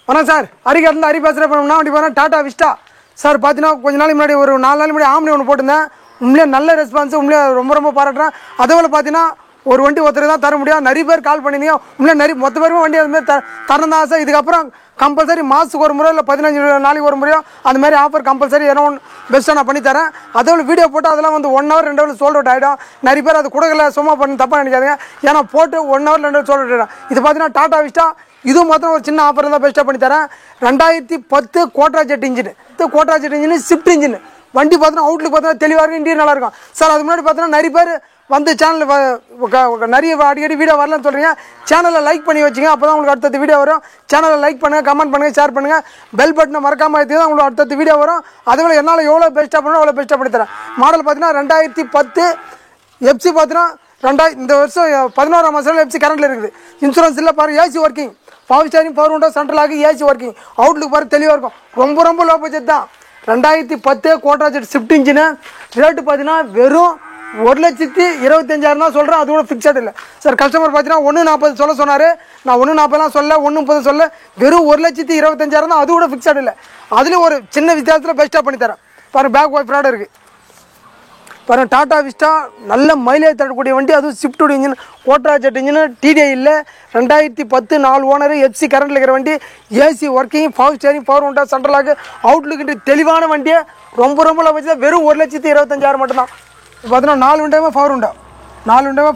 வணக்கம் சார், ஹரிகேட்டில் ஹரி பேசுகிறேன். இப்போ வண்டி போகிறேன் டாடா விஸ்டா சார். பார்த்தீங்கன்னா கொஞ்ச நாளைக்கு முன்னாடி ஒரு 4 நாள் முன்னாடி ஆம்னி ஒன்று போட்டிருந்தேன். உண்மையிலே நல்ல ரெஸ்பான்ஸ், உண்மையிலே ரொம்ப பாராட்டுறேன். அதே போல் பார்த்தீங்கன்னா ஒரு வண்டி ஒருத்தர் தான் தர முடியும். நிறைய பேர் கால் பண்ணியிருந்தீங்க. உண்மையிலே மொத்த பேருமே வண்டி அதுமாதிரி தரணும் தான் சார். இதுக்கப்புறம் கம்பல்சரி மாதத்துக்கு ஒரு முறை இல்லை 15 நாளைக்கு ஒரு முறையோ அந்த மாதிரி ஆஃபர் கம்பல்சரி ஏன்னா பெஸ்ட்டாக நான் பண்ணித்தரேன். அதோட வீடியோ போட்டு அதெல்லாம் வந்து 1 hour 2 hour சோல்ட் அவுட் ஆகிடும். நிறைய பேர் அது கொடுக்கல, சும்மா பண்ணி தப்பாக நினைக்காதீங்க. ஏன்னா போட்டு 1 hour 2 hour சோல்ட் அவுட் ஆகிடும். இது பார்த்தீங்கன்னா டாடா விஸ்டா. இதுவும் மாத்திரம் ஒரு சின்ன ஆஃபர் தான் பெஸ்ட்டாக பண்ணித்தரேன். 2010 கோட்ரா ஜெட் இன்ஜின், ஷிஃப்ட் இன்ஜின் வண்டி பார்த்தீங்கன்னா அவுட்லுக் பார்த்தீங்கன்னா தெளிவாக இருக்கும், இன்டீரியர் நல்லா இருக்கும் சார். அது முன்னாடி பார்த்தீங்கன்னா நிறைய பேர் வந்து சேனலில் நிறைய அடிக்கடி வீடியோ வரலன்னு சொல்கிறீங்க. சேனலை லைக் பண்ணி வச்சுங்க, அப்போ தான் உங்களுக்கு அடுத்தடுத்த வீடியோ வரும். சேனலை லைக் பண்ணுங்கள், கமெண்ட் பண்ணுங்கள், ஷேர் பண்ணுங்கள், பெல் பட்டனை மறக்காமல் எடுத்து தான் உங்களுக்கு அடுத்தடுத்த வீடியோ வரும். அதேபோல் என்னால் எவ்வளோ பெஸ்ட்டாக பண்ணணும் அவ்வளோ பெஸ்ட்டாக பண்ணி தரேன். மாடல் பார்த்தீங்கன்னா 2010 எஃப்சி பார்த்தீங்கன்னா இந்த வருஷம் 11ஆம் மாதம் எஃப்சி கரண்டில் இருக்குது. இன்சூரன்ஸ் இல்லை பாருங்கள், AC working, power steering, power window, central ஆகி ஏசி ஒர்க்கிங், அவுட்லுக் பாரு தெளிவாக இருக்கும். ரொம்ப லோ பட்ஜெட் தான். 2010 கோட்ரா ஜெட் ஷிஃப்ட் இன்ஜினு. ரேட்டு பார்த்தீங்கன்னா வெறும் 1,25,000 தான் சொல்கிறேன். அது கூட ஃபிக்ஸட் இல்லை சார். கஸ்டமர் பார்த்தீங்கன்னா 1,40 சொன்னார். நான் 1,40 சொல்ல, 1,30 சொல்ல, வெறும் 1,25,000 தான். அது கூட ஃபிக்ஸட் இல்லை. அதுலேயும் ஒரு சின்ன வித்தியாசத்தில் பெஸ்ட்டாக பண்ணித்தரேன் பாருங்கள். பேக் ஒய்ஃப் ராடு இருக்குது பாருங்கள். டாடா விஸ்டா நல்ல மைலேஜ் தரக்கூடிய வண்டி, அதுவும் shift engine, Quadrajet engine, DDI இல்லை. 2010 4 ஓனர், எஃப்சி கரண்டில் இருக்கிற வண்டி, AC working, power steering, power window, central lock, outlook தெளிவான வண்டியை ரொம்ப வச்சு வெறும் 1,25,000 மட்டும்தான். பார்த்தீங்கன்னா 4 விண்டோமே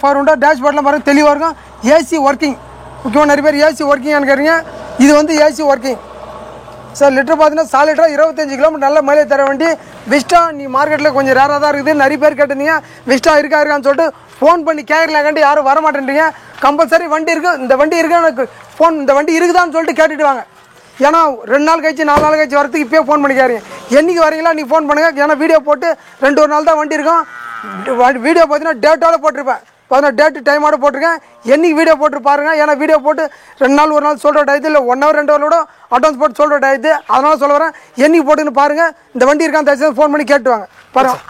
பவர் விண்டோ, டேஷ்போர்ட்லாம் பாருங்கள் தெளிவாக இருக்கும். ஏசி ஒர்க்கிங், முக்கியமாக நிறைய பேர் ஏசி ஒர்க்கிங்னு கேட்குறீங்க. இது வந்து ஏசி ஒர்க்கிங் சார். லிட்டர் பார்த்தீங்கன்னா சாலிட்டராக 25 கிலோமீட்டர் நல்ல மைலேஜ் தர வண்டி விஸ்டா. நீ மார்க்கெட்டில் கொஞ்சம் ரேராக தான் இருக்குது. நிறைய பேர் கேட்டிருந்தீங்க விஸ்டா இருக்கான்னு சொல்லிட்டு ஃபோன் பண்ணி கேட்கலாக்காண்டி யாரும் வர மாட்டேன்றீங்க. கம்பல்சரி வண்டி இருக்குது, இந்த வண்டி இருக்குது எனக்கு ஃபோன், இந்த வண்டி இருக்குதான்னு சொல்லிட்டு கேட்டுட்டு வாங்க. ஏன்னா 2 நாள் கழிச்சு 4 நாள் கழிச்சு வரதுக்கு இப்போயே ஃபோன் பண்ணி கேட்குறீங்க. என்றைக்கு வரீங்களா நீங்கள் ஃபோன் பண்ணுங்கள். ஏன்னா வீடியோ போட்டு 2 நாள் தான் வண்டி இருக்கும். வீடியோ பார்த்தீங்கன்னா டேட்டோட போட்டிருப்பேன், பார்த்தீங்கன்னா டேட்டு டைமோட போட்டிருக்கேன். என்றைக்கு வீடியோ போட்டு பாருங்கள். ஏன்னா வீடியோ போட்டு 2 நாள் 1 நாள் சோல்ட் அவுட் ஆகிடுது, இல்லை 1 hour 2 hour அட்வான்ஸ் போட்டு சோல்ட் அவுட் ஆகிடுது. அதனால சொல்ல வரேன், என்றைக்கு போட்டுன்னு பாருங்கள். இந்த வண்டி இருக்கான்னு தயவுசெய்து ஃபோன் பண்ணி கேட்டுவாங்க பாருங்கள்.